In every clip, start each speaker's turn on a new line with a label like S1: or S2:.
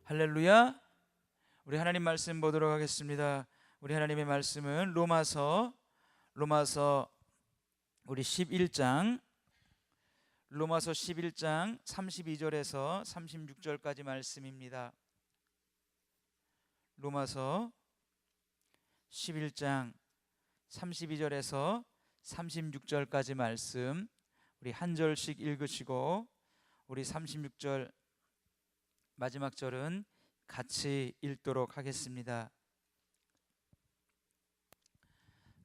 S1: 할렐루야. 우리 하나님 말씀 보도록 하겠습니다. 우리 하나님의 말씀은 로마서 우리 11장 로마서 11장 32절에서 36절까지 말씀입니다. 로마서 11장 32절에서 36절까지 말씀, 우리 한 절씩 읽으시고 우리 36절 마지막 절은 같이 읽도록 하겠습니다.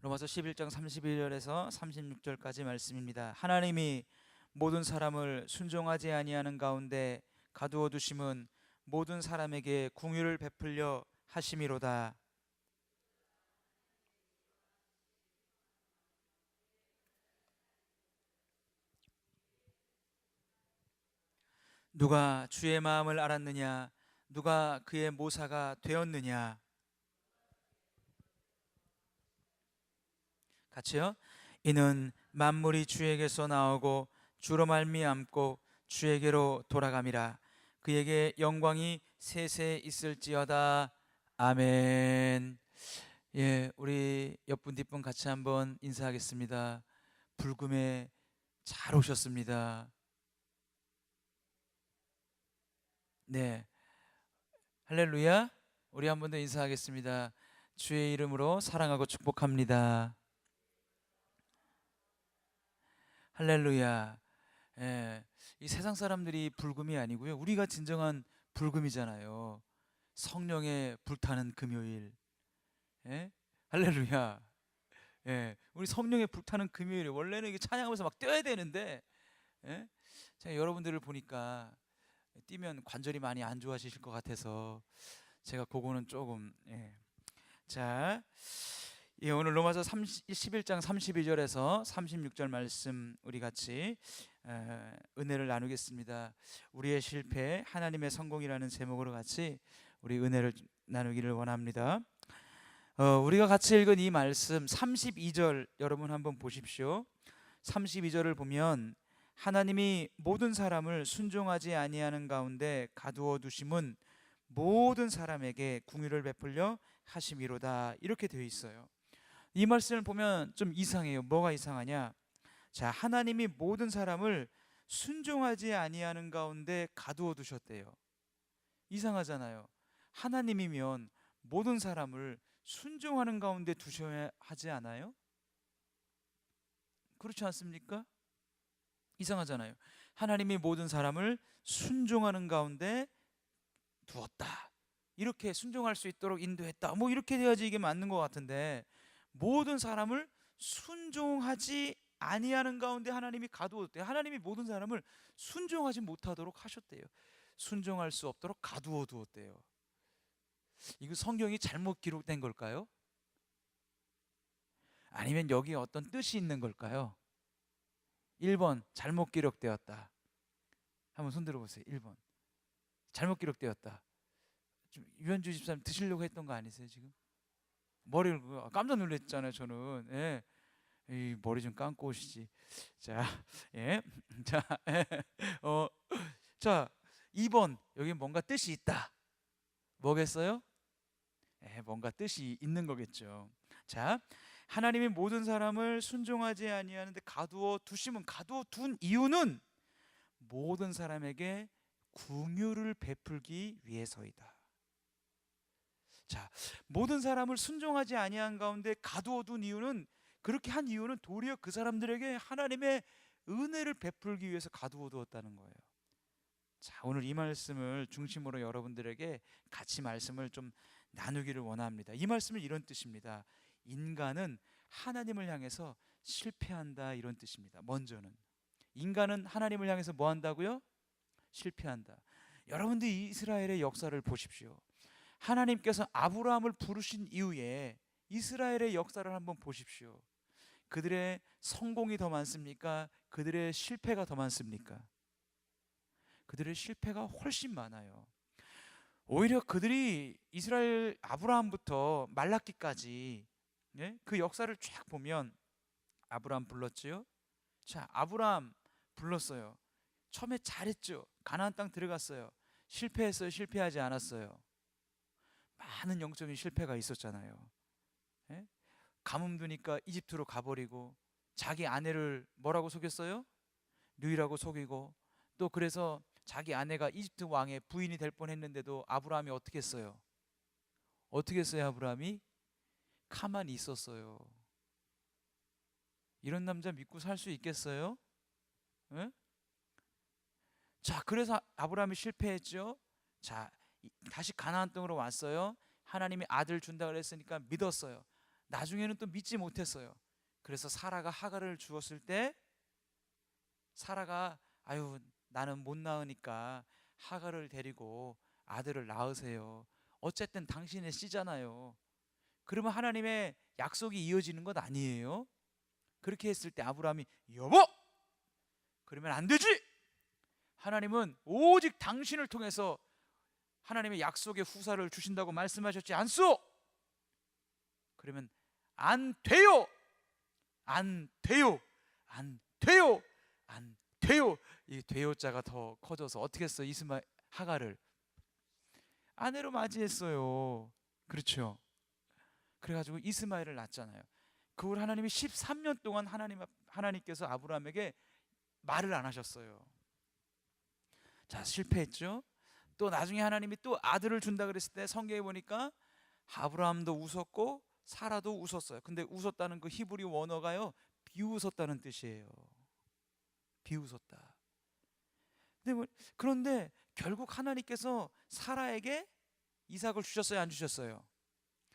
S1: 로마서 11장 32절에서 36절까지 말씀입니다. 하나님이 모든 사람을 순종하지 아니하는 가운데 가두어 두심은 모든 사람에게 긍휼을 베풀려 하심이로다. 누가 주의 마음을 알았느냐? 누가 그의 모사가 되었느냐? 같이요. 이는 만물이 주에게서 나오고 주로 말미암고 주에게로 돌아감이라. 그에게 영광이 세세 있을지어다. 아멘. 예, 우리 옆분 뒷분 같이 한번 인사하겠습니다. 불금에 잘 오셨습니다. 네, 할렐루야. 우리 한 번 더 인사하겠습니다. 주의 이름으로 사랑하고 축복합니다. 할렐루야. 예, 이 세상 사람들이 불금이 아니고요, 우리가 진정한 불금이잖아요. 성령의 불타는 금요일. 예? 할렐루야. 예, 우리 성령의 불타는 금요일에 원래는 이게 찬양하면서 막 뛰어야 되는데, 예? 제가 여러분들을 보니까 뛰면 관절이 많이 안 좋아지실 것 같아서 제가 그거는 조금, 예. 자, 예, 오늘 로마서 11장 32절에서 36절 말씀 우리 같이 은혜를 나누겠습니다. 우리의 실패, 하나님의 성공이라는 제목으로 같이 우리 은혜를 나누기를 원합니다. 우리가 같이 읽은 이 말씀 32절 여러분 한번 보십시오. 32절을 보면 하나님이 모든 사람을 순종하지 아니하는 가운데 가두어 두심은 모든 사람에게 긍휼을 베풀려 하심이로다, 이렇게 되어 있어요. 이 말씀을 보면 좀 이상해요. 뭐가 이상하냐? 자, 하나님이 모든 사람을 순종하지 아니하는 가운데 가두어 두셨대요. 이상하잖아요. 하나님이면 모든 사람을 순종하는 가운데 두셔야 하지 않아요? 그렇지 않습니까? 이상하잖아요. 하나님이 모든 사람을 순종하는 가운데 두었다, 이렇게 순종할 수 있도록 인도했다, 뭐 이렇게 돼야지 이게 맞는 것 같은데, 모든 사람을 순종하지 아니하는 가운데 하나님이 가두었대요. 하나님이 모든 사람을 순종하지 못하도록 하셨대요. 순종할 수 없도록 가두어 두었대요. 이거 성경이 잘못 기록된 걸까요? 아니면 여기에 어떤 뜻이 있는 걸까요? 1번 잘못 기록되었다. 한번 손 들어보세요. 1번 잘못 기록되었다. 좀 유현주 집사님 드시려고 했던 거 아니세요 지금? 머리를 깜짝 놀랐잖아요 저는. 예. 이 머리 좀 감고 오시지. 자, 예. 자, 자, 2번 여기 뭔가 뜻이 있다. 뭐겠어요? 예, 뭔가 뜻이 있는 거겠죠. 자, 하나님이 모든 사람을 순종하지 아니하는데 가두어 두심은, 가두어 둔 이유는 모든 사람에게 긍휼을 베풀기 위해서이다. 자, 모든 사람을 순종하지 아니한 가운데 가두어 둔 이유는, 그렇게 한 이유는 도리어 그 사람들에게 하나님의 은혜를 베풀기 위해서 가두어 두었다는 거예요. 자, 오늘 이 말씀을 중심으로 여러분들에게 같이 말씀을 좀 나누기를 원합니다. 이 말씀은 이런 뜻입니다. 인간은 하나님을 향해서 실패한다, 이런 뜻입니다. 먼저는 인간은 하나님을 향해서 뭐 한다고요? 실패한다. 여러분들 이스라엘의 역사를 보십시오. 하나님께서 아브라함을 부르신 이후에 이스라엘의 역사를 한번 보십시오. 그들의 성공이 더 많습니까? 그들의 실패가 더 많습니까? 그들의 실패가 훨씬 많아요. 오히려 그들이 이스라엘 아브라함부터 말라기까지, 예? 그 역사를 쫙 보면 아브라함 불렀지요. 자, 아브라함 불렀어요. 처음에 잘했죠. 가나안 땅 들어갔어요. 실패했어요? 실패하지 않았어요? 많은 영적인 실패가 있었잖아요. 예? 가뭄 드니까 이집트로 가버리고, 자기 아내를 뭐라고 속였어요? 누이라고 속이고, 또 그래서 자기 아내가 이집트 왕의 부인이 될 뻔했는데도 아브라함이 어떻게 했어요? 어떻게 했어요? 아브라함이 가만히 있었어요. 이런 남자 믿고 살 수 있겠어요? 예? 자, 그래서 아브라함이 실패했죠. 자, 다시 가나안 땅으로 왔어요. 하나님이 아들 준다 그랬으니까 믿었어요. 나중에는 또 믿지 못했어요. 그래서 사라가 하갈을 주었을 때, 사라가 아유 나는 못 낳으니까 하갈을 데리고 아들을 낳으세요. 어쨌든 당신의 씨잖아요. 그러면 하나님의 약속이 이어지는 것 아니에요? 그렇게 했을 때 아브라함이 여보! 그러면 안 되지! 하나님은 오직 당신을 통해서 하나님의 약속의 후사를 주신다고 말씀하셨지 않소? 그러면 안 돼요! 안 돼요! 안 돼요! 안 돼요! 이 돼요자가 더 커져서 어떻게 했어? 이스마 하갈을 아내로 맞이했어요. 그렇죠? 그래가지고 이스마엘을 낳았잖아요. 그 후 하나님이 13년 동안 하나님께서 아브라함에게 말을 안 하셨어요. 자, 실패했죠. 또 나중에 하나님이 또 아들을 준다 그랬을 때 성경에 보니까 아브라함도 웃었고 사라도 웃었어요. 근데 웃었다는 그 히브리 원어가요, 비웃었다는 뜻이에요. 비웃었다. 그런데 결국 하나님께서 사라에게 이삭을 주셨어요, 안 주셨어요?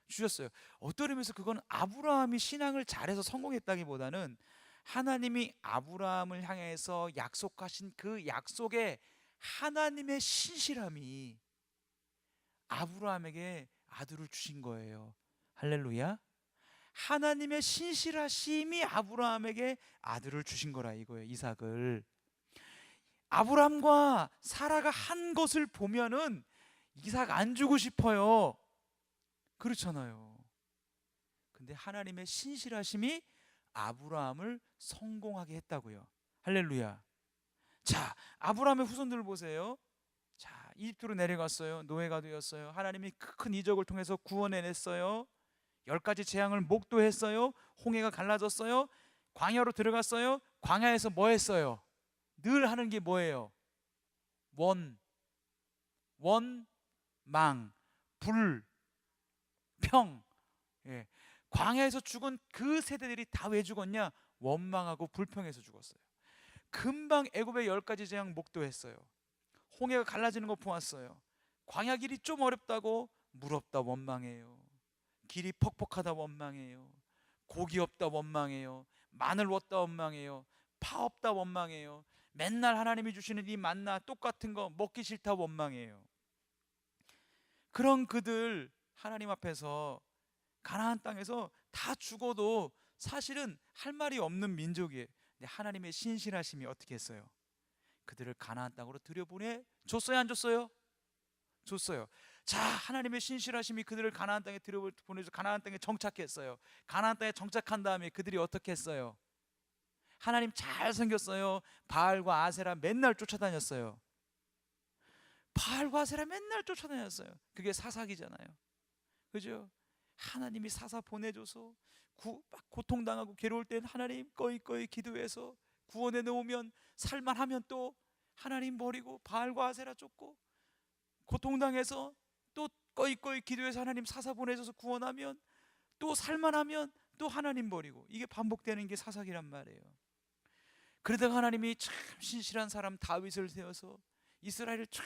S1: 주셨어요. 어떤 의미에서 그건 아브라함이 신앙을 잘해서 성공했다기보다는 하나님이 아브라함을 향해서 약속하신 그 약속에 하나님의 신실함이 아브라함에게 아들을 주신 거예요. 할렐루야. 하나님의 신실하심이 아브라함에게 아들을 주신 거라 이거예요. 이삭을. 아브라함과 사라가 한 것을 보면은 이삭 안 주고 싶어요. 그렇잖아요. 근데 하나님의 신실하심이 아브라함을 성공하게 했다고요. 할렐루야. 자, 아브라함의 후손들을 보세요. 자, 이집트로 내려갔어요. 노예가 되었어요. 하나님이 큰 이적을 통해서 구원해냈어요. 10가지 재앙을 목도했어요. 홍해가 갈라졌어요. 광야로 들어갔어요. 광야에서 뭐 했어요? 늘 하는 게 뭐예요? 망, 불평. 예. 광야에서 죽은 그 세대들이 다 왜 죽었냐? 원망하고 불평해서 죽었어요. 금방 애굽의 10가지 재앙 목도했어요. 홍해가 갈라지는 거 보았어요. 광야 길이 좀 어렵다고 물 없다 원망해요. 길이 퍽퍽하다 원망해요. 고기 없다 원망해요. 마늘 없다 원망해요. 파 없다 원망해요. 맨날 하나님이 주시는 이 만나 똑같은 거 먹기 싫다 원망해요. 그런 그들 하나님 앞에서 가나안 땅에서 다 죽어도 사실은 할 말이 없는 민족이에요. 근데 하나님의 신실하심이 어떻게 했어요? 그들을 가나안 땅으로 들여보내 줬어요, 안 줬어요? 줬어요. 자, 하나님의 신실하심이 그들을 가나안 땅에 들여보내서 가나안 땅에 정착했어요. 가나안 땅에 정착한 다음에 그들이 어떻게 했어요? 하나님 잘 섬겼어요. 바알과 아세라 맨날 쫓아다녔어요. 바알과 아세라 맨날 쫓아다녔어요. 그게 사사기잖아요. 그죠? 하나님이 사사 보내줘서 막 고통당하고 괴로울 땐 하나님 꺼이 기도해서 구원해 놓으면 살만하면 또 하나님 버리고 바알과 아세라 쫓고, 고통당해서 또 꺼이 기도해서 하나님 사사 보내줘서 구원하면 또 살만하면 또 하나님 버리고, 이게 반복되는 게 사사기란 말이에요. 그러다가 하나님이 참 신실한 사람 다윗을 세워서 이스라엘을 참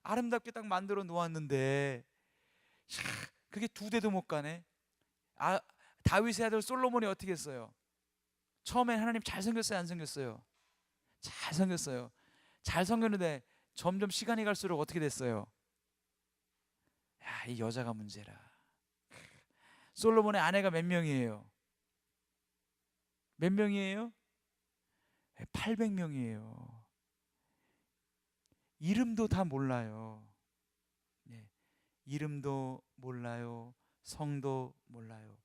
S1: 아름답게 딱 만들어 놓았는데 그게 2대도 못 가네. 다윗의 아들 솔로몬이 어떻게 했어요? 처음엔 하나님 잘 섬겼어요, 안 섬겼어요? 잘 섬겼어요. 잘 섬겼는데 점점 시간이 갈수록 어떻게 됐어요? 야, 이 여자가 문제라. 솔로몬의 아내가 몇 명이에요? 몇 명이에요? 800명이에요. 이름도 다 몰라요. 네. 이름도 몰라요. 성도 몰라요.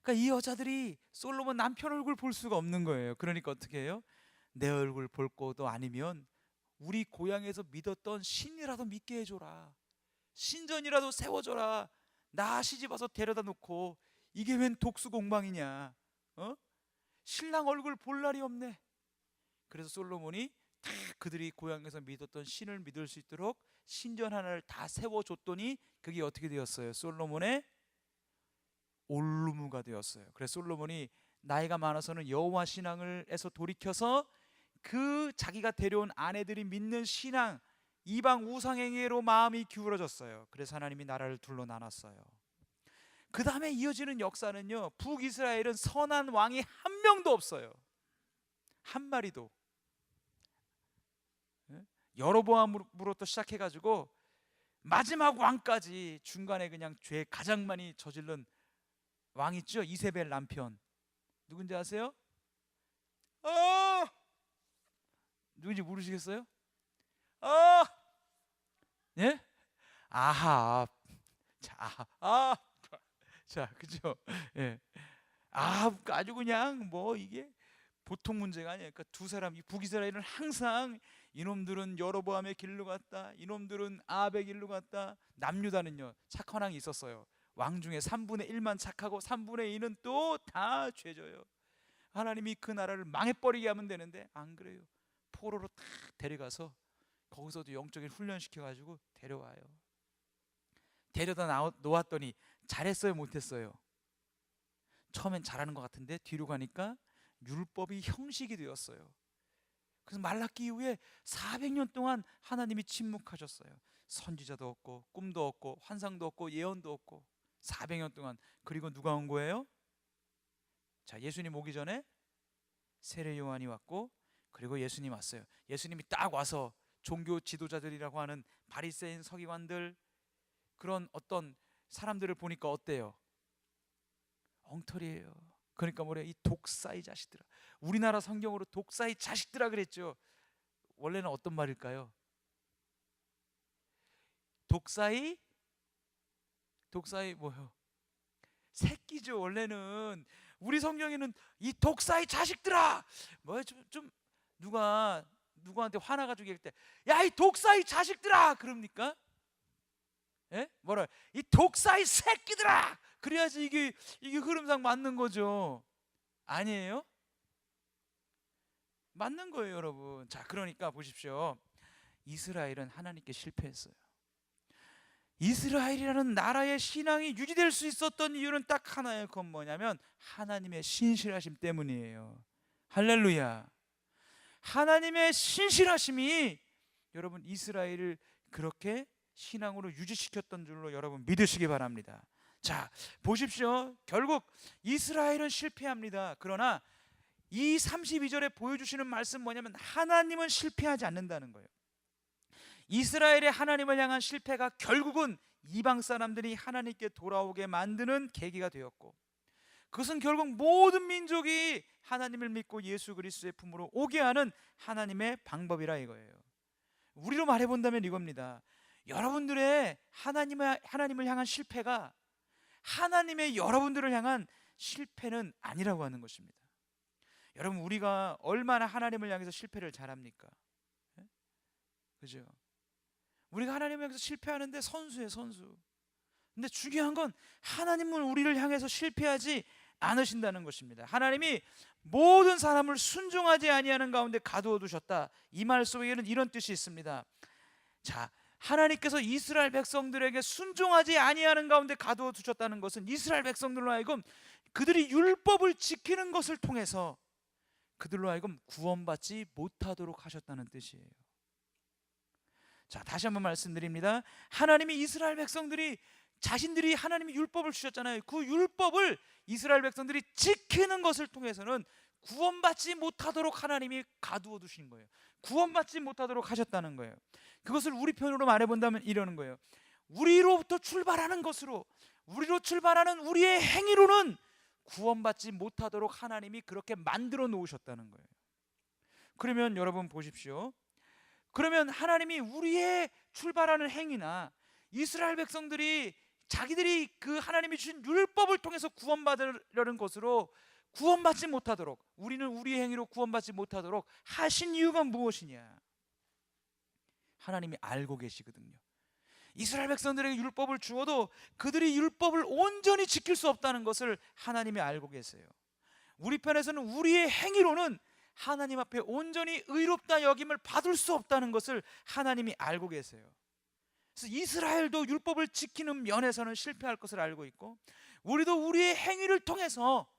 S1: 그러니까 이 여자들이 솔로몬 남편 얼굴 볼 수가 없는 거예요. 그러니까 어떻게 해요? 내 얼굴 볼 것도 아니면 우리 고향에서 믿었던 신이라도 믿게 해줘라. 신전이라도 세워줘라. 나 시집와서 데려다 놓고 이게 웬 독수공방이냐. 신랑 얼굴 볼 날이 없네. 그래서 솔로몬이 다 그들이 고향에서 믿었던 신을 믿을 수 있도록 신전 하나를 다 세워줬더니 그게 어떻게 되었어요? 솔로몬의 올무가 되었어요. 그래서 솔로몬이 나이가 많아서는 여호와 신앙을에서 돌이켜서 그 자기가 데려온 아내들이 믿는 신앙, 이방 우상행위로 마음이 기울어졌어요. 그래서 하나님이 나라를 둘로 나눴어요. 그 다음에 이어지는 역사는요, 북이스라엘은 선한 왕이 한 명도 없어요. 한 마리도. 여로보암으로부터 시작해가지고 마지막 왕까지 중간에 그냥 죄 가장 많이 저지른 왕 있죠? 이세벨 남편. 누군지 아세요? 누군지 모르시겠어요? 예? 아합. 자, 그죠? 예. 아주 그냥 뭐 이게 보통 문제가 아니에요. 그러니까 두 사람, 이 북이스라엘은 항상 이놈들은 여로보암의 길로 갔다, 이놈들은 아합의 길로 갔다. 남유다는요, 착한 왕이 있었어요. 왕 중에 3분의 1만 착하고 3분의 2는 또 다 죄져요. 하나님이 그 나라를 망해버리게 하면 되는데 안 그래요. 포로로 딱 데려가서 거기서도 영적인 훈련시켜가지고 데려와요. 데려다 놓았더니 잘했어요, 못했어요? 처음엔 잘하는 것 같은데 뒤로 가니까 율법이 형식이 되었어요. 그래서 말라기 이후에 400년 동안 하나님이 침묵하셨어요. 선지자도 없고 꿈도 없고 환상도 없고 예언도 없고 400년 동안. 그리고 누가 온 거예요? 자, 예수님 오기 전에 세례 요한이 왔고, 그리고 예수님 왔어요. 예수님이 딱 와서 종교 지도자들이라고 하는 바리새인 서기관들, 그런 어떤 사람들을 보니까 어때요? 엉터리예요. 그러니까 뭐래? 이 독사의 자식들아. 우리나라 성경으로 독사의 자식들아 그랬죠. 원래는 어떤 말일까요? 독사의 뭐요? 새끼죠. 원래는 우리 성경에는 이 독사의 자식들아, 뭐 좀 누가 누구한테 화나가지고 얘기할 때, 야 이 독사의 자식들아 그럽니까? 예? 뭐라? 이 독사의 새끼들아. 그래야지 이게 흐름상 맞는 거죠. 아니에요? 맞는 거예요, 여러분. 자, 그러니까 보십시오. 이스라엘은 하나님께 실패했어요. 이스라엘이라는 나라의 신앙이 유지될 수 있었던 이유는 딱 하나예요. 그건 뭐냐면 하나님의 신실하심 때문이에요. 할렐루야. 하나님의 신실하심이 여러분 이스라엘을 그렇게 신앙으로 유지시켰던 줄로 여러분 믿으시기 바랍니다. 자, 보십시오. 결국 이스라엘은 실패합니다. 그러나 이 32절에 보여주시는 말씀 뭐냐면 하나님은 실패하지 않는다는 거예요. 이스라엘의 하나님을 향한 실패가 결국은 이방 사람들이 하나님께 돌아오게 만드는 계기가 되었고, 그것은 결국 모든 민족이 하나님을 믿고 예수 그리스도의 품으로 오게 하는 하나님의 방법이라 이거예요. 우리로 말해본다면 이겁니다. 여러분들의 하나님을 향한 실패가 하나님의 여러분들을 향한 실패는 아니라고 하는 것입니다. 여러분, 우리가 얼마나 하나님을 향해서 실패를 잘합니까? 그죠? 우리가 하나님을 향해서 실패하는데 선수예요, 선수. 근데 중요한 건 하나님은 우리를 향해서 실패하지 않으신다는 것입니다. 하나님이 모든 사람을 순종하지 아니하는 가운데 가두어 두셨다. 이 말 속에는 이런 뜻이 있습니다. 자, 하나님께서 이스라엘 백성들에게 순종하지 아니하는 가운데 가두어 두셨다는 것은 이스라엘 백성들로 하여금 그들이 율법을 지키는 것을 통해서 그들로 하여금 구원받지 못하도록 하셨다는 뜻이에요. 자, 다시 한번 말씀드립니다. 하나님이 이스라엘 백성들이 자신들이 하나님이 율법을 주셨잖아요. 그 율법을 이스라엘 백성들이 지키는 것을 통해서는 구원받지 못하도록 하나님이 가두어 두신 거예요. 구원받지 못하도록 하셨다는 거예요. 그것을 우리 편으로 말해본다면 이러는 거예요. 우리로부터 출발하는 것으로, 우리로 출발하는 우리의 행위로는 구원받지 못하도록 하나님이 그렇게 만들어 놓으셨다는 거예요. 그러면 여러분 보십시오. 그러면 하나님이 우리의 출발하는 행위나 이스라엘 백성들이 자기들이 그 하나님이 주신 율법을 통해서 구원받으려는 것으로 구원받지 못하도록, 우리는 우리의 행위로 구원받지 못하도록 하신 이유가 무엇이냐? 하나님이 알고 계시거든요. 이스라엘 백성들에게 율법을 주어도 그들이 율법을 온전히 지킬 수 없다는 것을 하나님이 알고 계세요. 우리 편에서는 우리의 행위로는 하나님 앞에 온전히 의롭다 여김을 받을 수 없다는 것을 하나님이 알고 계세요. 그래서 이스라엘도 율법을 지키는 면에서는 실패할 것을 알고 있고, 우리도 우리의 행위를 통해서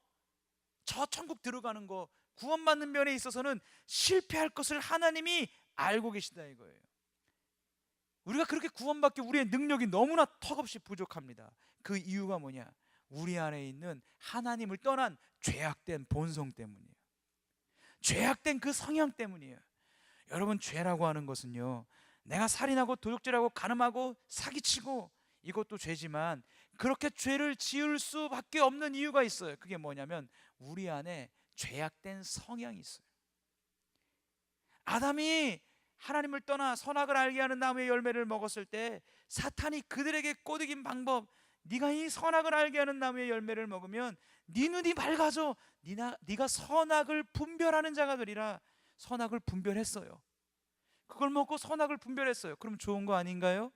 S1: 저 천국 들어가는 거, 구원받는 면에 있어서는 실패할 것을 하나님이 알고 계시다 이거예요. 우리가 그렇게 구원받기 우리의 능력이 너무나 턱없이 부족합니다. 그 이유가 뭐냐? 우리 안에 있는 하나님을 떠난 죄악된 본성 때문이에요. 죄악된 그 성향 때문이에요. 여러분, 죄라고 하는 것은요, 내가 살인하고 도둑질하고 간음하고 사기치고, 이것도 죄지만 그렇게 죄를 지을 수밖에 없는 이유가 있어요. 그게 뭐냐면 우리 안에 죄악된 성향이 있어요. 아담이 하나님을 떠나 선악을 알게 하는 나무의 열매를 먹었을 때 사탄이 그들에게 꼬드긴 방법, 네가 이 선악을 알게 하는 나무의 열매를 먹으면 네 눈이 밝아져 네가 선악을 분별하는 자가 되리라. 선악을 분별했어요. 그걸 먹고 선악을 분별했어요. 그럼 좋은 거 아닌가요?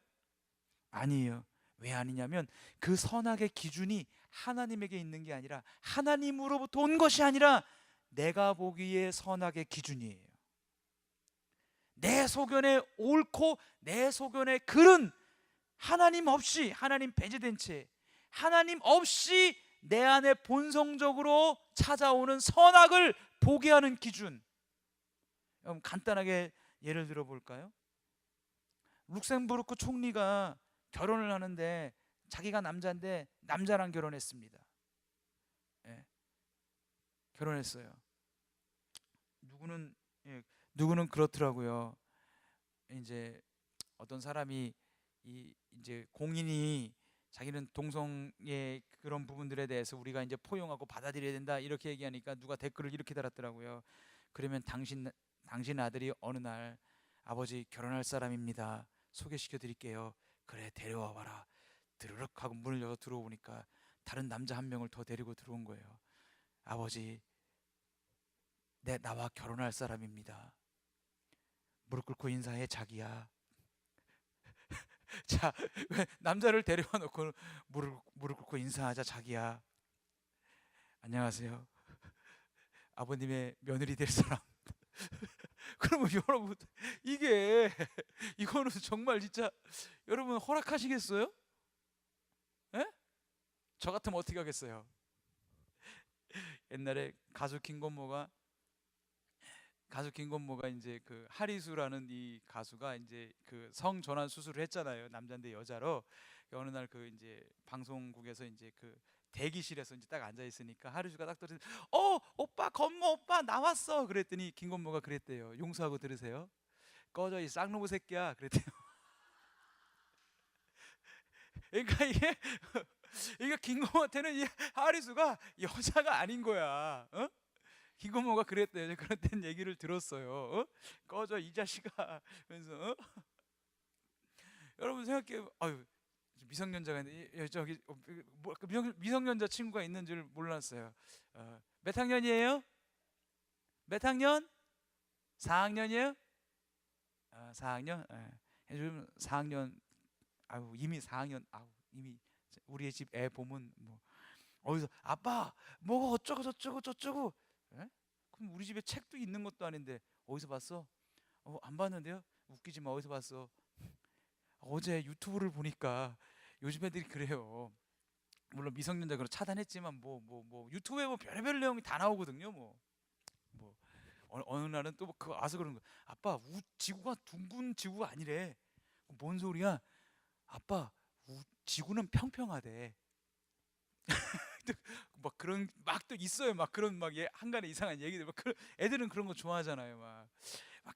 S1: 아니에요. 왜 아니냐면 그 선악의 기준이 하나님에게 있는 게 아니라, 하나님으로부터 온 것이 아니라 내가 보기에 선악의 기준이에요. 내 소견에 옳고 내 소견에 그른, 하나님 없이, 하나님 배제된 채 하나님 없이 내 안에 본성적으로 찾아오는 선악을 보게 하는 기준. 여러분, 간단하게 예를 들어 볼까요? 룩셈부르크 총리가 결혼을 하는데 자기가 남자인데 남자랑 결혼했습니다. 예, 결혼했어요. 누구는 그렇더라고요. 이제 어떤 사람이 이제 공인이 자기는 동성의 그런 부분들에 대해서 우리가 이제 포용하고 받아들여야 된다 이렇게 얘기하니까 누가 댓글을 이렇게 달았더라고요. 그러면 당신 아들이 어느 날 아버지 결혼할 사람입니다. 소개시켜 드릴게요. 그래, 데려와 봐라. 드르륵 하고 문을 열어 들어오니까 다른 남자 한 명을 더 데리고 들어온 거예요. 아버지, 나와 결혼할 사람입니다. 무릎 꿇고 인사해, 자기야. 자, 남자를 데려와 놓고 무릎 꿇고 인사하자, 자기야. 안녕하세요. 아버님의 며느리 될 사람. 그러면 여러분, 이거는 정말 진짜 여러분 허락하시겠어요? 예? 저 같으면 어떻게 하겠어요? 옛날에 가수 김건모가 이제 그 하리수라는 이 가수가 이제 그 성전환 수술을 했잖아요. 남자인데 여자로. 어느 날 그 이제 방송국에서 이제 그 대기실에서 이제 딱 앉아 있으니까 하리수가 딱 들으서 오빠, 건모 오빠 나왔어. 그랬더니 김건모가 그랬대요. 용서하고 들으세요. 꺼져 이 쌍놈의 새끼야. 그랬대요. 그러니까 이게 김건모한테는 이 하리수가 여자가 아닌 거야. 어? 김건모가 그랬대요. 그런 땐 얘기를 들었어요. 꺼져 이 자식아. 그래서 여러분 생각해, 미성년자가 있는데 저기 미성년자 친구가 있는 줄 몰랐어요. 몇 학년이에요? 몇 학년? 4학년이에요? 4학년? 요즘 4학년, 이미 4학년, 이미 우리의 집 애 보면 뭐 어디서 아빠 뭐 어쩌고 저쩌고. 그럼 우리 집에 책도 있는 것도 아닌데 어디서 봤어? 안 봤는데요? 웃기지 마. 어디서 봤어? 어제 유튜브를 보니까 요즘 애들이 그래요. 물론 미성년자 그런 차단했지만 뭐 유튜브에 뭐 별의별 내용이 다 나오거든요. 뭐 어느 날은 또 그거 와서 그러는 거야. 아빠, 지구가 둥근 지구가 아니래. 뭔 소리야? 아빠, 지구는 평평하대. 막 그런 막 또 있어요. 막 그런 막 한간에 이상한 얘기들. 막 애들은 그런 거 좋아하잖아요. 막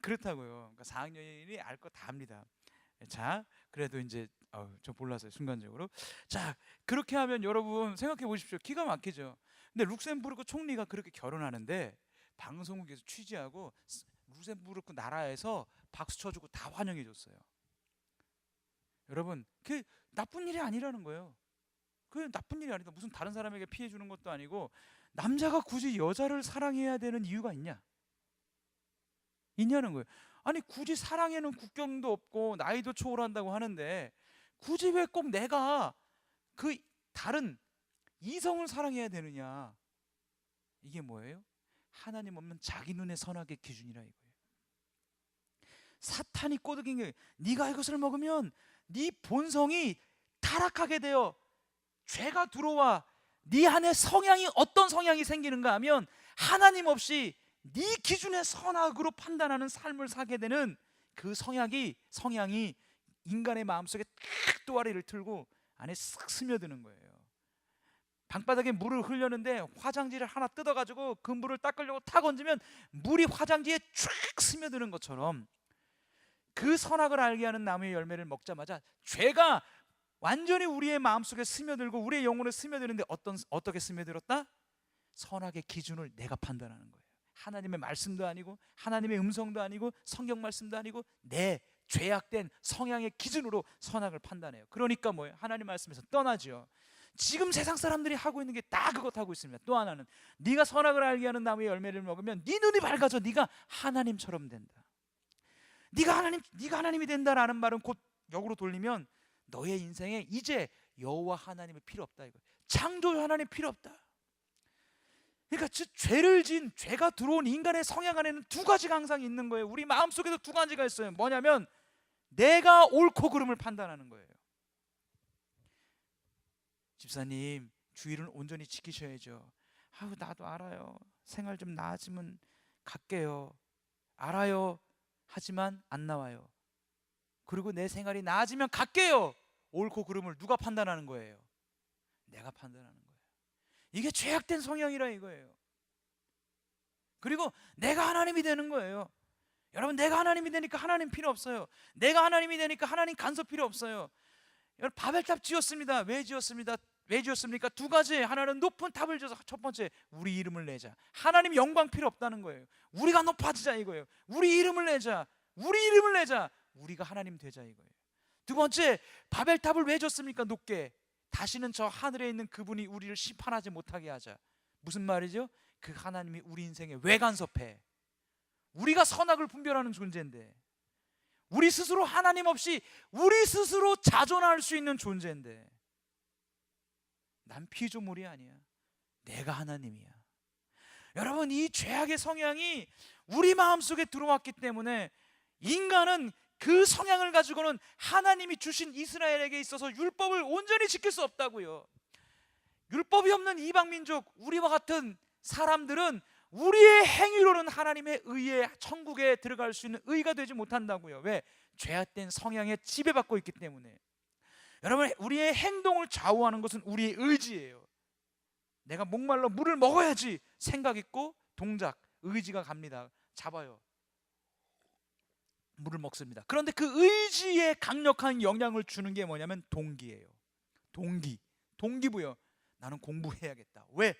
S1: 그렇다고요. 그러니까 4학년이 알 거 다 합니다. 자, 그래도 이제 저 몰랐어요, 순간적으로. 자, 그렇게 하면 여러분 생각해 보십시오. 기가 막히죠. 근데 룩셈부르크 총리가 그렇게 결혼하는데 방송국에서 취재하고 룩셈부르크 나라에서 박수 쳐주고 다 환영해 줬어요. 여러분, 그게 나쁜 일이 아니라는 거예요. 그게 나쁜 일이 아니다. 무슨 다른 사람에게 피해 주는 것도 아니고, 남자가 굳이 여자를 사랑해야 되는 이유가 있냐는 거예요. 아니 굳이 사랑에는 국경도 없고 나이도 초월한다고 하는데 굳이 왜 꼭 내가 그 다른 이성을 사랑해야 되느냐? 이게 뭐예요? 하나님 없는 자기 눈에 선악의 기준이라 이거예요. 사탄이 꼬드긴 게, 네가 이것을 먹으면 네 본성이 타락하게 되어 죄가 들어와 네 안에 성향이 어떤 성향이 생기는가 하면 하나님 없이 네 기준의 선악으로 판단하는 삶을 사게 되는 그 성향이 인간의 마음속에 탁 또아리를 틀고 안에 쓱 스며드는 거예요. 방바닥에 물을 흘렸는데 화장지를 하나 뜯어가지고 그 물을 닦으려고 탁 얹으면 물이 화장지에 쫙 스며드는 것처럼 그 선악을 알게 하는 나무의 열매를 먹자마자 죄가 완전히 우리의 마음속에 스며들고 우리의 영혼에 스며드는데 어떻게 스며들었다? 선악의 기준을 내가 판단하는 거예요. 하나님의 말씀도 아니고 하나님의 음성도 아니고 성경 말씀도 아니고 내 죄악된 성향의 기준으로 선악을 판단해요. 그러니까 뭐예요? 하나님 말씀에서 떠나죠. 지금 세상 사람들이 하고 있는 게 다 그것 하고 있습니다. 또 하나는 네가 선악을 알게 하는 나무의 열매를 먹으면 네 눈이 밝아져 네가 하나님처럼 된다. 네가 하나님이 된다라는 말은 곧 역으로 돌리면 너의 인생에 이제 여호와 하나님이 필요 없다 이거. 창조 하나님 필요 없다. 그러니까 죄를 지은 죄가 들어온 인간의 성향 안에는 두 가지가 항상 있는 거예요. 우리 마음속에도 두 가지가 있어요. 뭐냐면 내가 옳고 그름을 판단하는 거예요. 집사님 주의를 온전히 지키셔야죠. 아우 나도 알아요. 생활 좀 나아지면 갈게요. 알아요. 하지만 안 나와요. 그리고 내 생활이 나아지면 갈게요. 옳고 그름을 누가 판단하는 거예요? 내가 판단하는 거예요. 이게 죄악된 성향이라 이거예요. 그리고 내가 하나님이 되는 거예요. 여러분 내가 하나님이 되니까 하나님 필요 없어요. 내가 하나님이 되니까 하나님 간섭 필요 없어요. 여러분 바벨탑 지었습니다. 왜 지었습니다? 왜 지었습니까? 두 가지. 하나는 높은 탑을 지어서 첫 번째 우리 이름을 내자. 하나님 영광 필요 없다는 거예요. 우리가 높아지자 이거예요. 우리 이름을 내자. 우리가 하나님 되자 이거예요. 두 번째 바벨탑을 왜 졌습니까? 높게. 다시는 저 하늘에 있는 그분이 우리를 심판하지 못하게 하자. 무슨 말이죠? 그 하나님이 우리 인생에 왜 간섭해? 우리가 선악을 분별하는 존재인데, 우리 스스로 하나님 없이 우리 스스로 자존할 수 있는 존재인데, 난 피조물이 아니야. 내가 하나님이야. 여러분 이 죄악의 성향이 우리 마음속에 들어왔기 때문에 인간은 그 성향을 가지고는 하나님이 주신 이스라엘에게 있어서 율법을 온전히 지킬 수 없다고요. 율법이 없는 이방민족 우리와 같은 사람들은 우리의 행위로는 하나님의 의에 천국에 들어갈 수 있는 의가 되지 못한다고요. 왜? 죄악된 성향에 지배받고 있기 때문에. 여러분 우리의 행동을 좌우하는 것은 우리의 의지예요. 내가 목말라 물을 먹어야지 생각 있고 동작, 의지가 갑니다. 잡아요. 물을 먹습니다. 그런데 그 의지에 강력한 영향을 주는 게 뭐냐면 동기예요. 동기부여. 나는 공부해야겠다. 왜?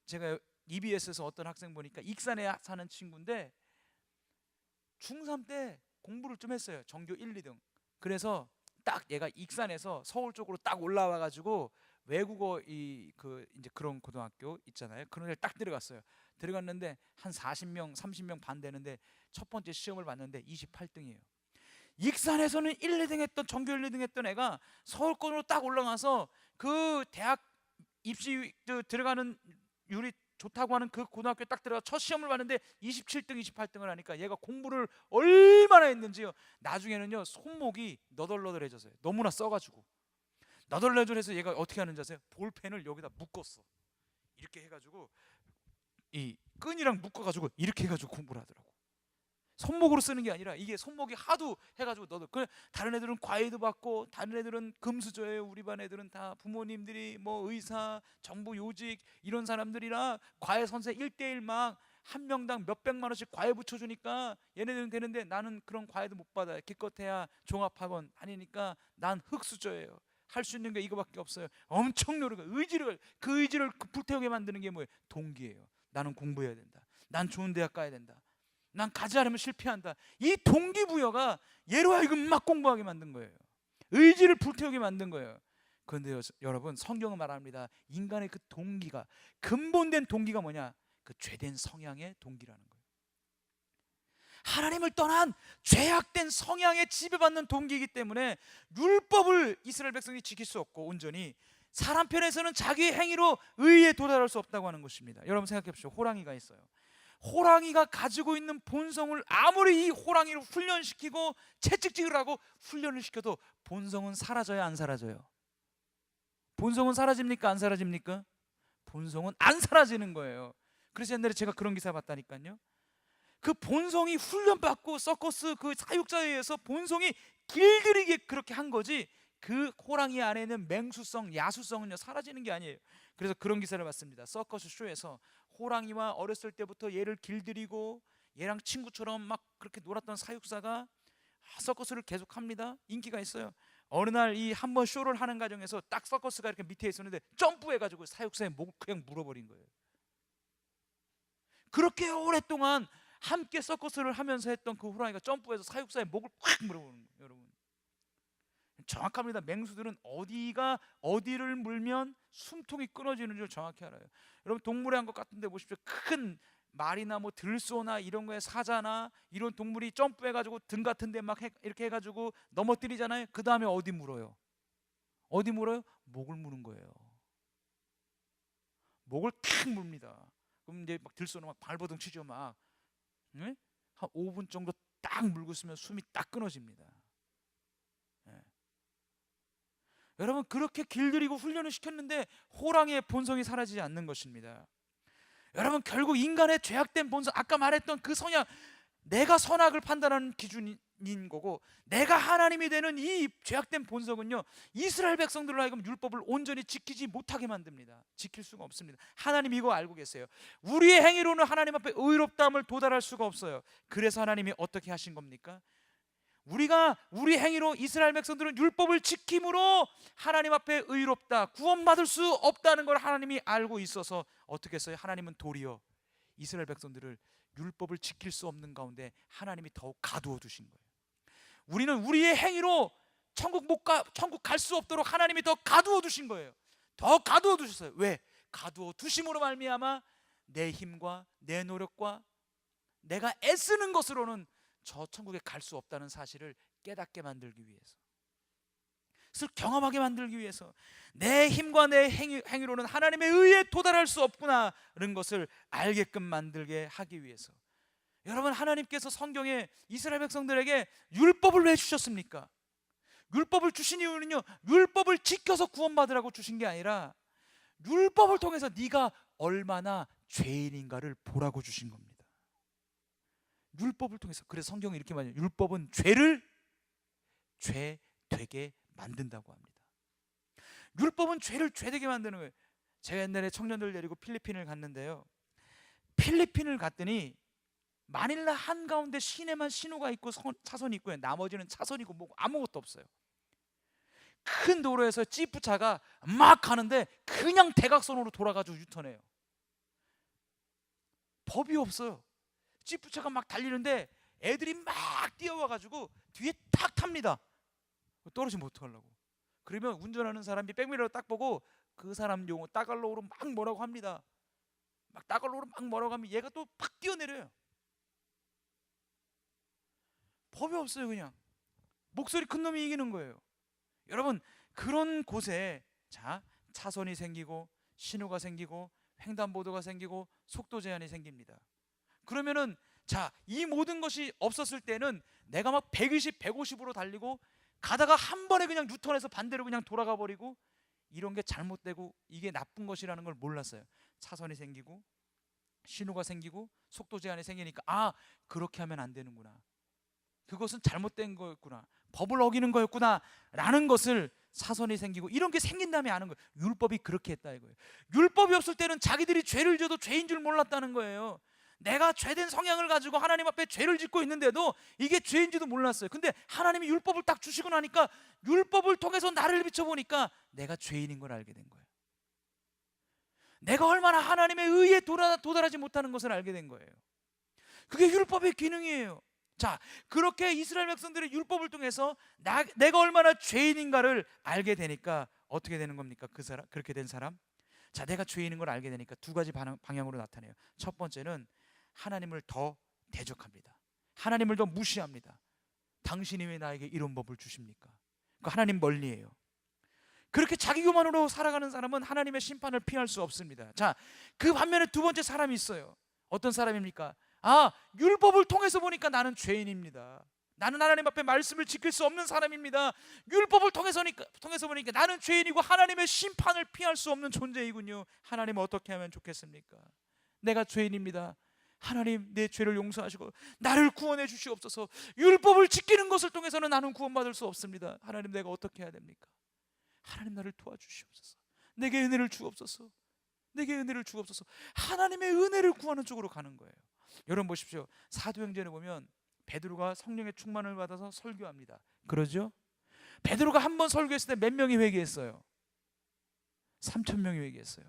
S1: 제가 EBS에서 어떤 학생 보니까 익산에 사는 친구인데 중3 때 공부를 좀 했어요. 전교 1, 2등. 그래서 딱 얘가 익산에서 서울 쪽으로 딱 올라와 가지고 외국어 이제 그런 고등학교 있잖아요. 그런 데를 딱 들어갔어요. 들어갔는데 한 40명, 30명 반 되는데 첫 번째 시험을 봤는데 28등이에요. 익산에서는 1, 2등 했던 전교 1, 2등 했던 애가 서울권으로 딱 올라가서 그 대학 입시 들어가는 율이 좋다고 하는 그 고등학교에 딱 들어가 첫 시험을 봤는데 27등, 28등을 하니까 얘가 공부를 얼마나 했는지요. 나중에는요 손목이 너덜너덜해졌어요. 너무나 써가지고 너덜너덜해서 얘가 어떻게 하는지 아세요? 볼펜을 여기다 묶었어. 이렇게 해가지고 이 끈이랑 묶어가지고 이렇게 해가지고 공부를 하더라고. 손목으로 쓰는 게 아니라 이게 손목이 하도 해가지고 다른 애들은 과외도 받고 다른 애들은 금수저예요. 우리 반 애들은 다 부모님들이 뭐 의사, 정부 요직 이런 사람들이라 과외 선생 1대1 막 한 명당 몇백만 원씩 과외 붙여주니까 얘네들은 되는데 나는 그런 과외도 못 받아요. 기껏해야 종합학원 다니니까 난 흙수저예요. 할 수 있는 게 이거밖에 없어요. 엄청 노력을 그 의지를 불태우게 만드는 게 뭐예요? 동기예요. 나는 공부해야 된다. 난 좋은 대학 가야 된다. 난 가지 않으면 실패한다. 이 동기부여가 얘로 하여금 막 공부하게 만든 거예요. 의지를 불태우게 만든 거예요. 그런데 여러분 성경은 말합니다. 인간의 그 동기가 근본된 동기가 뭐냐? 그 죄된 성향의 동기라는 거예요. 하나님을 떠난 죄악된 성향에 지배받는 동기이기 때문에 율법을 이스라엘 백성이 지킬 수 없고, 온전히 사람 편에서는 자기의 행위로 의에 도달할 수 없다고 하는 것입니다. 여러분 생각해 보십시오. 호랑이가 있어요. 호랑이가 가지고 있는 본성을 아무리 이 호랑이를 훈련시키고 채찍질을 하고 훈련을 시켜도 본성은 사라져야 안 사라져요? 본성은 사라집니까 안 사라집니까? 본성은 안 사라지는 거예요. 그래서 옛날에 제가 그런 기사 봤다니까요. 그 본성이 훈련받고 서커스 그 사육자에 의해서 본성이 길들이게 그렇게 한 거지, 그 호랑이 안에 있는 맹수성, 야수성은요 사라지는 게 아니에요. 그래서 그런 기사를 봤습니다. 서커스 쇼에서 호랑이와 어렸을 때부터 얘를 길들이고 얘랑 친구처럼 막 그렇게 놀았던 사육사가 서커스를 계속합니다. 인기가 있어요. 어느 날 이 한 번 쇼를 하는 과정에서 딱 서커스가 이렇게 밑에 있었는데 점프해가지고 사육사의 목을 그냥 물어버린 거예요. 그렇게 오랫동안 함께 서커스를 하면서 했던 그 호랑이가 점프해서 사육사의 목을 콱 물어보는 거예요. 여러분 정확합니다. 맹수들은 어디를 물면 숨통이 끊어지는 줄 정확히 알아요. 여러분 동물의 한 것 같은데 보십시오. 큰 말이나 뭐 들소나 이런 거에 사자나 이런 동물이 점프해가지고 등 같은 데 막 이렇게 해가지고 넘어뜨리잖아요. 그 다음에 어디 물어요? 어디 물어요? 목을 무는 거예요. 목을 탁 뭅니다. 그럼 이제 막 들소나 막 발버둥 치죠. 막 네? 한 5분 정도 딱 물고 있으면 숨이 딱 끊어집니다. 네. 여러분 그렇게 길들이고 훈련을 시켰는데 호랑이의 본성이 사라지지 않는 것입니다. 여러분 결국 인간의 죄악된 본성, 아까 말했던 그 성향, 내가 선악을 판단하는 기준인 거고, 내가 하나님이 되는 이 죄악된 본성은요 이스라엘 백성들로 하여금 율법을 온전히 지키지 못하게 만듭니다. 지킬 수가 없습니다. 하나님 이거 알고 계세요. 우리의 행위로는 하나님 앞에 의롭다함을 도달할 수가 없어요. 그래서 하나님이 어떻게 하신 겁니까? 우리 행위로 이스라엘 백성들은 율법을 지킴으로 하나님 앞에 의롭다, 구원받을 수 없다는 걸 하나님이 알고 있어서 어떻게 했어요? 하나님은 도리어 이스라엘 백성들을 율법을 지킬 수 없는 가운데 하나님이 더욱 가두어 두신 거예요. 우리는 우리의 행위로 천국 갈 수 없도록 하나님이 더 가두어 두신 거예요. 더 가두어 두셨어요. 왜? 가두어 두심으로 말미암아 내 힘과 내 노력과 내가 애쓰는 것으로는 저 천국에 갈 수 없다는 사실을 깨닫게 만들기 위해서, 그것을 경험하게 만들기 위해서, 내 힘과 내 행위로는 하나님의 의에 도달할 수 없구나라는 것을 알게끔 만들게 하기 위해서. 여러분 하나님께서 성경에 이스라엘 백성들에게 율법을 왜 주셨습니까? 율법을 주신 이유는요 율법을 지켜서 구원받으라고 주신 게 아니라 율법을 통해서 네가 얼마나 죄인인가를 보라고 주신 겁니다. 율법을 통해서. 그래서 성경이 이렇게 말해요. 율법은 죄를 죄 되게 만든다고 합니다. 율법은 죄를 죄되게 만드는 거예요. 제가 옛날에 청년들 데리고 필리핀을 갔는데요, 필리핀을 갔더니 마닐라 한가운데 시내만 신호가 있고 차선이 있고요, 나머지는 차선이고 뭐 아무것도 없어요. 큰 도로에서 지프차가 막 가는데 그냥 대각선으로 돌아가지고 유턴해요. 법이 없어요. 지프차가 막 달리는데 애들이 막 뛰어와가지고 뒤에 탁 탑니다. 떨어지면 어떡하려고. 그러면 운전하는 사람이 백미러로 딱 보고 그 사람 용어 따갈로우로 막 뭐라고 합니다. 막 따갈로우로 막 뭐라고 하면 얘가 또 팍 뛰어내려요. 법이 없어요. 그냥 목소리 큰 놈이 이기는 거예요. 여러분 그런 곳에 차선이 생기고 신호가 생기고 횡단보도가 생기고 속도 제한이 생깁니다. 그러면은 이 모든 것이 없었을 때는 내가 막 120, 150으로 달리고 가다가 한 번에 그냥 유턴해서 반대로 그냥 돌아가 버리고, 이런 게 잘못되고 이게 나쁜 것이라는 걸 몰랐어요. 차선이 생기고 신호가 생기고 속도 제한이 생기니까 그렇게 하면 안 되는구나, 그것은 잘못된 거였구나, 법을 어기는 거였구나 라는 것을 차선이 생기고 이런 게 생긴 다음에 아는 거예요. 율법이 그렇게 했다 이거예요. 율법이 없을 때는 자기들이 죄를 져도 죄인 줄 몰랐다는 거예요. 내가 죄된 성향을 가지고 하나님 앞에 죄를 짓고 있는데도 이게 죄인지도 몰랐어요. 근데 하나님이 율법을 딱 주시고 나니까 율법을 통해서 나를 비춰보니까 내가 죄인인 걸 알게 된 거예요. 내가 얼마나 하나님의 의에 도달하지 못하는 것을 알게 된 거예요. 그게 율법의 기능이에요. 그렇게 이스라엘 백성들의 율법을 통해서 내가 얼마나 죄인인가를 알게 되니까 어떻게 되는 겁니까? 그렇게 된 사람, 내가 죄인인 걸 알게 되니까 두 가지 방향으로 나타내요. 첫 번째는 하나님을 더 대적합니다. 하나님을 더 무시합니다. 당신이 왜 나에게 이런 법을 주십니까? 그러니까 하나님 멀리해요. 그렇게 자기 교만으로 살아가는 사람은 하나님의 심판을 피할 수 없습니다. 자, 그 반면에 두 번째 사람이 있어요. 어떤 사람입니까? 율법을 통해서 보니까 나는 죄인입니다. 나는 하나님 앞에 말씀을 지킬 수 없는 사람입니다. 율법을 통해서 보니까 나는 죄인이고 하나님의 심판을 피할 수 없는 존재이군요. 하나님 어떻게 하면 좋겠습니까? 내가 죄인입니다. 하나님, 내 죄를 용서하시고 나를 구원해 주시옵소서. 율법을 지키는 것을 통해서는 나는 구원받을 수 없습니다. 하나님, 내가 어떻게 해야 됩니까? 하나님, 나를 도와주시옵소서. 내게 은혜를 주옵소서. 내게 은혜를 주옵소서. 하나님의 은혜를 구하는 쪽으로 가는 거예요. 여러분 보십시오. 사도행전에 보면 베드로가 성령의 충만을 받아서 설교합니다. 그러죠? 베드로가 한 번 설교했을 때 몇 명이 회개했어요? 3,000명이 회개했어요.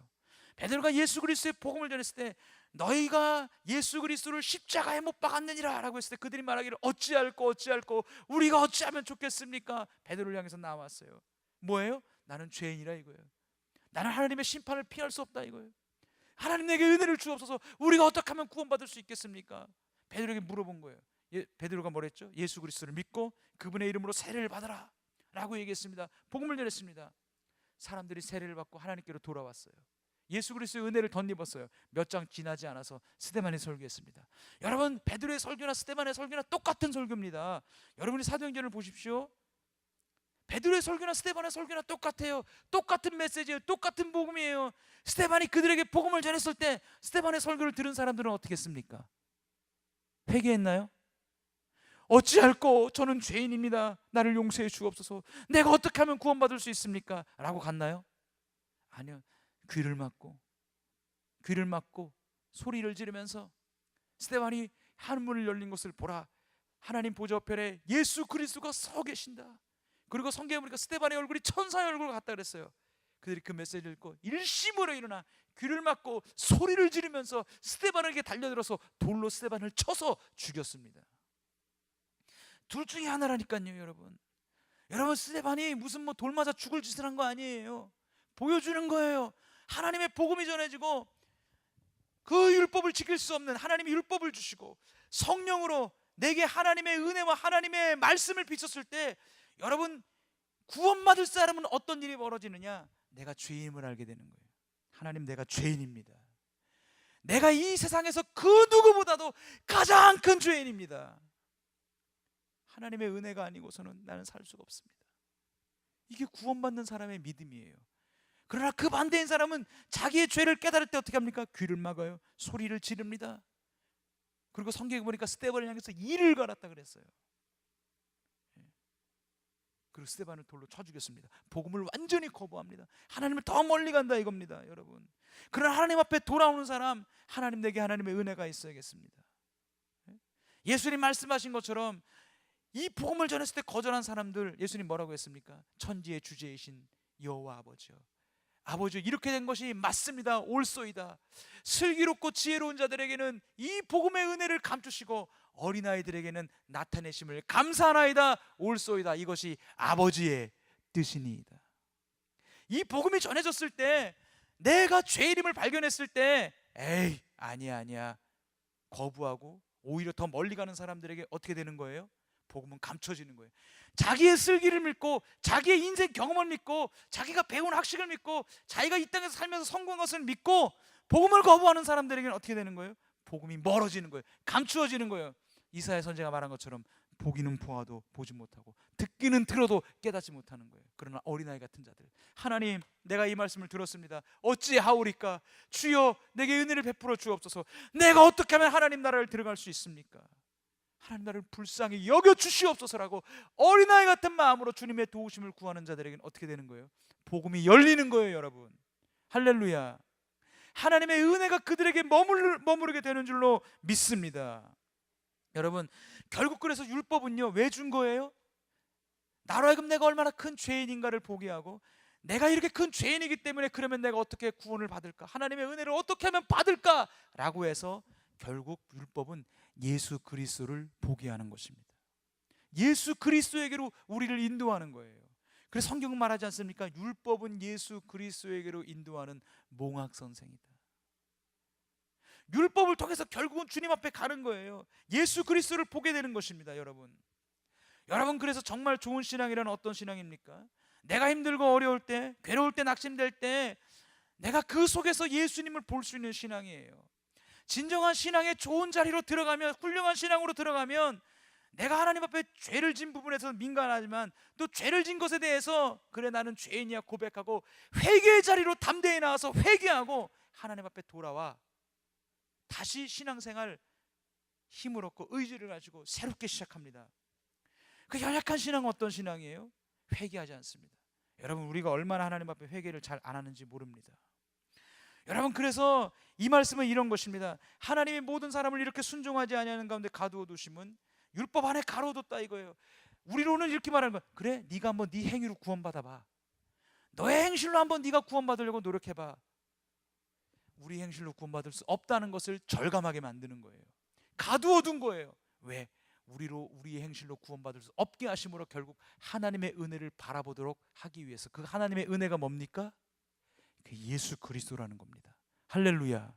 S1: 베드로가 예수 그리스도의 복음을 전했을 때 너희가 예수 그리스도를 십자가에 못 박았느니라 라고 했을 때 그들이 말하기를 어찌할꼬 우리가 어찌하면 좋겠습니까? 베드로를 향해서 나왔어요. 뭐예요? 나는 죄인이라 이거예요. 나는 하나님의 심판을 피할 수 없다 이거예요. 하나님, 내게 은혜를 주옵소서. 우리가 어떻게 하면 구원받을 수 있겠습니까? 베드로에게 물어본 거예요. 베드로가 뭐랬죠? 예수 그리스도를 믿고 그분의 이름으로 세례를 받아라 라고 얘기했습니다. 복음을 전했습니다. 사람들이 세례를 받고 하나님께로 돌아왔어요. 예수 그리스도의 은혜를 덧입었어요. 몇 장 지나지 않아서 스데반이 설교했습니다. 여러분, 베드로의 설교나 스데반의 설교나 똑같은 설교입니다. 여러분이 사도행전을 보십시오. 베드로의 설교나 스데반의 설교나 똑같아요. 똑같은 메시지예요. 똑같은 복음이에요. 스데반이 그들에게 복음을 전했을 때 스데반의 설교를 들은 사람들은 어떻게 했습니까? 회개했나요? 어찌할꼬 저는 죄인입니다. 나를 용서해 주옵소서. 내가 어떻게 하면 구원받을 수 있습니까? 라고 갔나요? 아니요. 귀를 막고 소리를 지르면서 스데반이 하늘문을 열린 것을 보라. 하나님 보좌 우편에 예수 그리스도가 서 계신다. 그리고 성경에 보니까 스데반의 얼굴이 천사의 얼굴과 같다 그랬어요. 그들이 그 메시지를 읽고 일심으로 일어나 귀를 막고 소리를 지르면서 스데반에게 달려들어서 돌로 스데반을 쳐서 죽였습니다. 둘 중에 하나라니까요. 여러분 스데반이 무슨 돌 맞아 죽을 짓을 한 거 아니에요. 보여주는 거예요. 하나님의 복음이 전해지고 그 율법을 지킬 수 없는 하나님이 율법을 주시고 성령으로 내게 하나님의 은혜와 하나님의 말씀을 비쳤을 때 여러분, 구원받을 사람은 어떤 일이 벌어지느냐? 내가 죄임을 알게 되는 거예요. 하나님, 내가 죄인입니다. 내가 이 세상에서 그 누구보다도 가장 큰 죄인입니다. 하나님의 은혜가 아니고서는 나는 살 수가 없습니다. 이게 구원받는 사람의 믿음이에요. 그러나 그 반대인 사람은 자기의 죄를 깨달을 때 어떻게 합니까? 귀를 막아요. 소리를 지릅니다. 그리고 성경에 보니까 스데반을 향해서 이를 갈았다 그랬어요. 그리고 스데반을 돌로 쳐 죽였습니다. 복음을 완전히 거부합니다. 하나님을 더 멀리 간다 이겁니다, 여러분. 그러나 하나님 앞에 돌아오는 사람, 하나님, 내게 하나님의 은혜가 있어야겠습니다. 예수님 말씀하신 것처럼 이 복음을 전했을 때 거절한 사람들, 예수님 뭐라고 했습니까? 천지의 주제이신 여호와 아버지여, 아버지여, 이렇게 된 것이 맞습니다. 옳소이다. 슬기롭고 지혜로운 자들에게는 이 복음의 은혜를 감추시고 어린아이들에게는 나타내심을 감사하나이다. 옳소이다. 이것이 아버지의 뜻이니이다. 이 복음이 전해졌을 때, 내가 죄인임을 발견했을 때 에이, 아니야 거부하고 오히려 더 멀리 가는 사람들에게 어떻게 되는 거예요? 복음은 감춰지는 거예요. 자기의 슬기를 믿고 자기의 인생 경험을 믿고 자기가 배운 학식을 믿고 자기가 이 땅에서 살면서 성공한 것을 믿고 복음을 거부하는 사람들에게는 어떻게 되는 거예요? 복음이 멀어지는 거예요. 감추어지는 거예요. 이사야 선지자가 말한 것처럼 보기는 보아도 보지 못하고 듣기는 들어도 깨닫지 못하는 거예요. 그러나 어린아이 같은 자들, 하나님, 내가 이 말씀을 들었습니다. 어찌하오리까? 주여, 내게 은혜를 베풀어 주옵소서. 내가 어떻게 하면 하나님 나라를 들어갈 수 있습니까? 하나님 나를 불쌍히 여겨 주시옵소서라고 어린아이 같은 마음으로 주님의 도우심을 구하는 자들에게는 어떻게 되는 거예요? 복음이 열리는 거예요, 여러분. 할렐루야. 하나님의 은혜가 그들에게 머무르게 되는 줄로 믿습니다. 여러분, 결국 그래서 율법은요, 왜 준 거예요? 나로 하여금 내가 얼마나 큰 죄인인가를 보게 하고, 내가 이렇게 큰 죄인이기 때문에 그러면 내가 어떻게 구원을 받을까? 하나님의 은혜를 어떻게 하면 받을까? 라고 해서 결국 율법은 예수 그리스도를 보게 하는 것입니다. 예수 그리스도에게로 우리를 인도하는 거예요. 그래서 성경은 말하지 않습니까? 율법은 예수 그리스도에게로 인도하는 몽학 선생이다. 율법을 통해서 결국은 주님 앞에 가는 거예요. 예수 그리스도를 보게 되는 것입니다. 여러분 그래서 정말 좋은 신앙이란 어떤 신앙입니까? 내가 힘들고 어려울 때, 괴로울 때, 낙심될 때 내가 그 속에서 예수님을 볼 수 있는 신앙이에요. 진정한 신앙의 좋은 자리로 들어가면, 훌륭한 신앙으로 들어가면 내가 하나님 앞에 죄를 진 부분에서 민감하지만 또 죄를 진 것에 대해서 그래 나는 죄인이야 고백하고 회개의 자리로 담대히 나와서 회개하고 하나님 앞에 돌아와 다시 신앙생활 힘을 얻고 의지를 가지고 새롭게 시작합니다. 그 연약한 신앙은 어떤 신앙이에요? 회개하지 않습니다. 여러분 우리가 얼마나 하나님 앞에 회개를 잘 안 하는지 모릅니다. 여러분 그래서 이 말씀은 이런 것입니다. 하나님이 모든 사람을 이렇게 순종하지 아니하는 가운데 가두어 두심은 율법 안에 가로뒀다 이거예요. 우리로는 이렇게 말하는 거야. 그래 네가 한번 네 행위로 구원받아봐. 너의 행실로 한번 네가 구원받으려고 노력해봐. 우리 행실로 구원받을 수 없다는 것을 절감하게 만드는 거예요. 가두어 둔 거예요. 왜? 우리의 행실로 구원받을 수 없게 하심으로 결국 하나님의 은혜를 바라보도록 하기 위해서. 그 하나님의 은혜가 뭡니까? 그 예수 그리스도라는 겁니다. 할렐루야.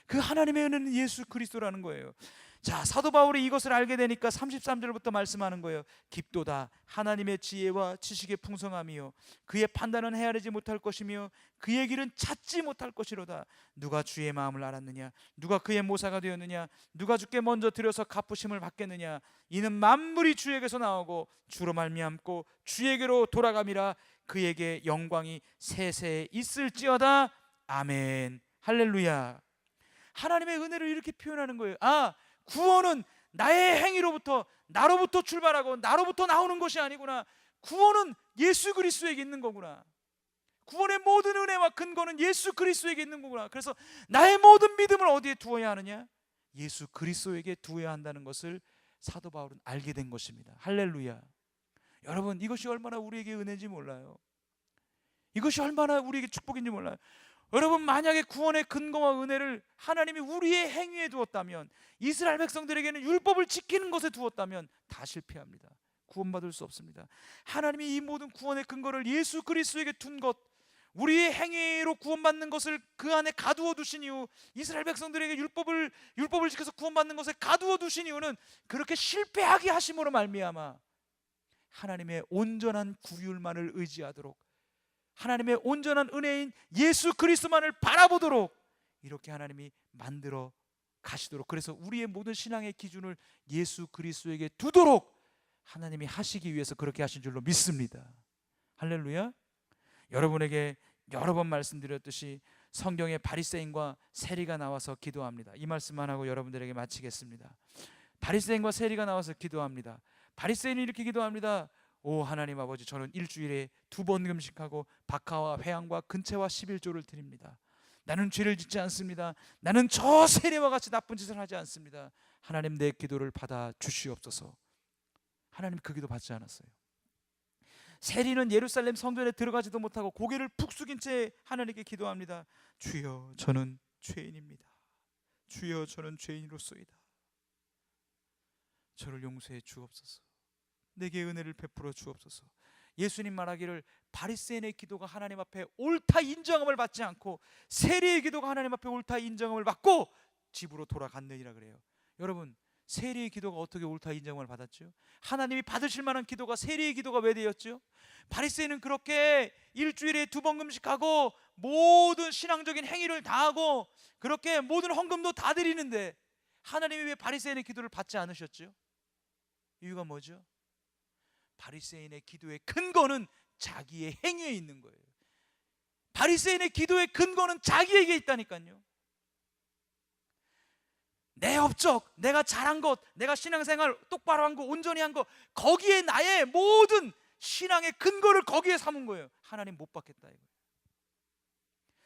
S1: 그 하나님의 은혜는 예수 그리스도라는 거예요. 자, 사도 바울이 이것을 알게 되니까 33절부터 말씀하는 거예요. 깊도다 하나님의 지혜와 지식의 풍성함이요 그의 판단은 헤아리지 못할 것이며 그의 길은 찾지 못할 것이로다. 누가 주의 마음을 알았느냐? 누가 그의 모사가 되었느냐? 누가 주께 먼저 들여서 갚으심을 받겠느냐? 이는 만물이 주에게서 나오고 주로 말미암고 주에게로 돌아감이라. 그에게 영광이 세세 있을지어다. 아멘. 할렐루야. 하나님의 은혜를 이렇게 표현하는 거예요. 구원은 나의 행위로부터, 나로부터 출발하고 나로부터 나오는 것이 아니구나. 구원은 예수 그리스도에게 있는 거구나. 구원의 모든 은혜와 근거는 예수 그리스도에게 있는 거구나. 그래서 나의 모든 믿음을 어디에 두어야 하느냐? 예수 그리스도에게 두어야 한다는 것을 사도 바울은 알게 된 것입니다. 할렐루야. 여러분 이것이 얼마나 우리에게 은혜인지 몰라요. 이것이 얼마나 우리에게 축복인지 몰라요. 여러분 만약에 구원의 근거와 은혜를 하나님이 우리의 행위에 두었다면, 이스라엘 백성들에게는 율법을 지키는 것에 두었다면 다 실패합니다. 구원받을 수 없습니다. 하나님이 이 모든 구원의 근거를 예수 그리스도에게 둔 것, 우리의 행위로 구원받는 것을 그 안에 가두어 두신 이유, 이스라엘 백성들에게 율법을 지켜서 구원받는 것에 가두어 두신 이유는 그렇게 실패하게 하심으로 말미암아 하나님의 온전한 구휼만을 의지하도록, 하나님의 온전한 은혜인 예수 그리스도만을 바라보도록 이렇게 하나님이 만들어 가시도록, 그래서 우리의 모든 신앙의 기준을 예수 그리스도에게 두도록 하나님이 하시기 위해서 그렇게 하신 줄로 믿습니다. 할렐루야. 여러분에게 여러 번 말씀드렸듯이 성경에 바리새인과 세리가 나와서 기도합니다. 이 말씀만 하고 여러분들에게 마치겠습니다. 바리새인과 세리가 나와서 기도합니다. 바리새인이 이렇게 기도합니다. 오 하나님 아버지, 저는 일주일에 2번 금식하고 박하와 회향과 근채와 11조를 드립니다. 나는 죄를 짓지 않습니다. 나는 저 세리와 같이 나쁜 짓을 하지 않습니다. 하나님 내 기도를 받아 주시옵소서. 하나님 그 기도 받지 않았어요. 세리는 예루살렘 성전에 들어가지도 못하고 고개를 푹 숙인 채 하나님께 기도합니다. 주여 저는 죄인입니다. 주여 저는 죄인으로소이다. 저를 용서해 주옵소서. 내게 은혜를 베풀어 주옵소서. 예수님 말하기를 바리새인의 기도가 하나님 앞에 옳다 인정함을 받지 않고 세리의 기도가 하나님 앞에 옳다 인정함을 받고 집으로 돌아갔느니라 그래요. 여러분 세리의 기도가 어떻게 옳다 인정을 받았죠? 하나님이 받으실 만한 기도가 세리의 기도가 왜 되었죠? 바리새인은 그렇게 일주일에 2번 금식하고 모든 신앙적인 행위를 다 하고 그렇게 모든 헌금도 다 드리는데 하나님이 왜 바리새인의 기도를 받지 않으셨죠? 이유가 뭐죠? 바리새인의 기도의 근거는 자기의 행위에 있는 거예요. 바리새인의 기도의 근거는 자기에게 있다니까요. 내 업적, 내가 잘한 것, 내가 신앙생활 똑바로 한 거, 온전히 한 거, 거기에 나의 모든 신앙의 근거를 거기에 삼은 거예요. 하나님 못 받겠다 이거예요.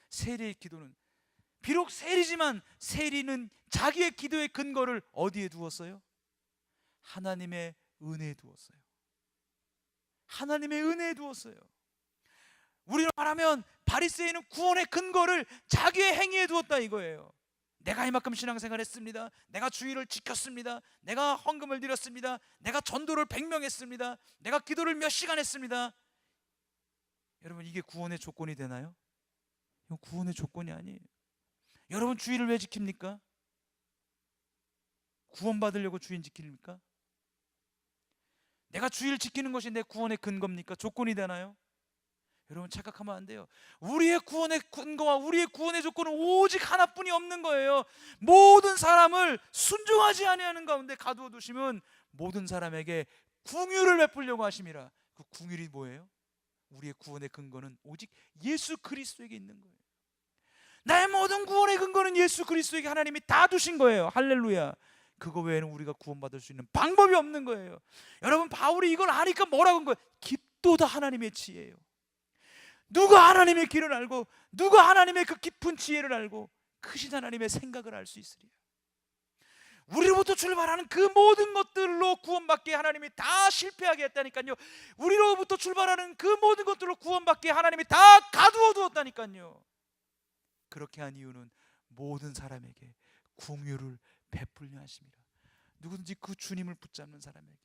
S1: 세리의 기도는 비록 세리지만 세리는 자기의 기도의 근거를 어디에 두었어요? 하나님의 은혜에 두었어요. 하나님의 은혜에 두었어요. 우리로 말하면 바리새인은 구원의 근거를 자기의 행위에 두었다 이거예요. 내가 이만큼 신앙생활 했습니다. 내가 주의를 지켰습니다. 내가 헌금을 드렸습니다. 내가 전도를 100명 했습니다. 내가 기도를 몇 시간 했습니다. 여러분 이게 구원의 조건이 되나요? 이건 구원의 조건이 아니에요. 여러분 주의를 왜 지킵니까? 구원받으려고 주일 지킵니까? 내가 주일 지키는 것이 내 구원의 근거입니까? 조건이 되나요? 여러분 착각하면 안 돼요. 우리의 구원의 근거와 우리의 구원의 조건은 오직 하나뿐이 없는 거예요. 모든 사람을 순종하지 아니하는 가운데 가두어 두시면 모든 사람에게 긍휼을 베풀려고 하심이라. 그 긍휼이 뭐예요? 우리의 구원의 근거는 오직 예수 그리스도에게 있는 거예요. 나의 모든 구원의 근거는 예수 그리스도에게 하나님이 다 두신 거예요. 할렐루야. 그거 외에는 우리가 구원받을 수 있는 방법이 없는 거예요. 여러분 바울이 이걸 아니까 뭐라고 한 거예요? 깊도다 하나님의 지혜예요. 누가 하나님의 길을 알고 누가 하나님의 그 깊은 지혜를 알고 크신 하나님의 생각을 알 수 있으리요. 우리로부터 출발하는 그 모든 것들로 구원받게 하나님이 다 실패하게 했다니까요. 우리로부터 출발하는 그 모든 것들로 구원받게 하나님이 다 가두어 두었다니까요. 그렇게 한 이유는 모든 사람에게 긍휼을 베풀려 하심이라. 누구든지 그 주님을 붙잡는 사람에게,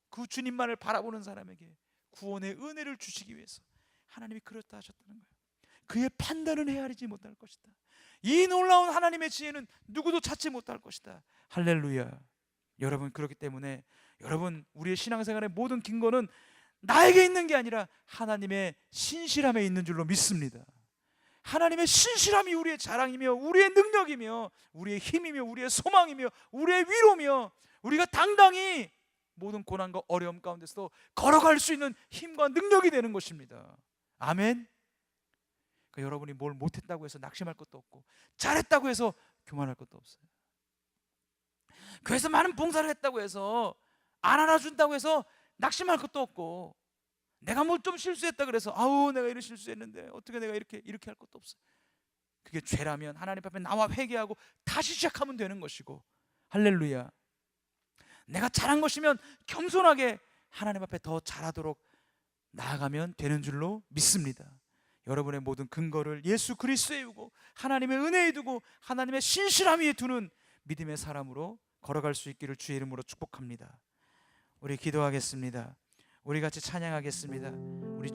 S1: 그 주님만을 바라보는 사람에게 구원의 은혜를 주시기 위해서 하나님이 그렇다 하셨다는 거예요. 그의 판단은 헤아리지 못할 것이다. 이 놀라운 하나님의 지혜는 누구도 찾지 못할 것이다. 할렐루야. 여러분 그렇기 때문에 여러분 우리의 신앙생활의 모든 근거는 나에게 있는 게 아니라 하나님의 신실함에 있는 줄로 믿습니다. 하나님의 신실함이 우리의 자랑이며 우리의 능력이며 우리의 힘이며 우리의 소망이며 우리의 위로며 우리가 당당히 모든 고난과 어려움 가운데서도 걸어갈 수 있는 힘과 능력이 되는 것입니다. 아멘. 그러니까 여러분이 뭘 못했다고 해서 낙심할 것도 없고 잘했다고 해서 교만할 것도 없어요. 그래서 많은 봉사를 했다고 해서 안 알아준다고 해서 낙심할 것도 없고 내가 뭘 좀 실수했다 그래서 아우 내가 이런 실수했는데 어떻게 내가 이렇게 할 것도 없어요. 그게 죄라면 하나님 앞에 나와 회개하고 다시 시작하면 되는 것이고 할렐루야. 내가 잘한 것이면 겸손하게 하나님 앞에 더 잘하도록 나아가면 되는 줄로 믿습니다. 여러분의 모든 근거를 예수 그리스도에 두고 하나님의 은혜에 두고 하나님의 신실함 위에 두는 믿음의 사람으로 걸어갈 수 있기를 주의 이름으로 축복합니다. 우리 기도하겠습니다. 우리 같이 찬양하겠습니다. 우리